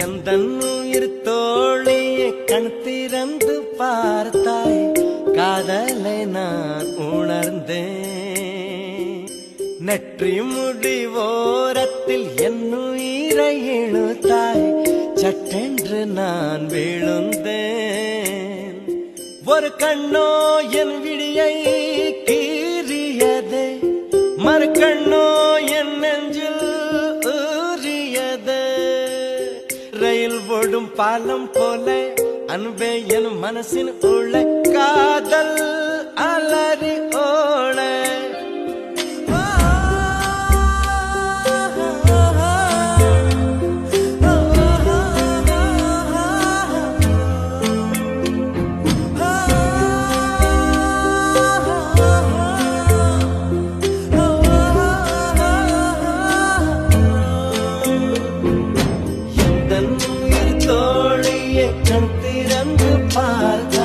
எந்த உயிர் தோழியை கண் திறந்து பார்த்தாய், காதலை நான் உணர்ந்தேன். நெற்றி முடி ஓரத்தில் என் உயிரை இழுத்தாய், சட்டென்று நான் விழுந்தேன். ஒரு கண்ணோ என் விழியை கீறியதே, மறு கண்ணோ என் நெஞ்சில் ஊறியதே. ரயில் ஓடும் பாலம் போல அன்பே என் மனசின் உள்ள காதல் அலறி ஓட. தோழியை கண் திறந்து பார்த்த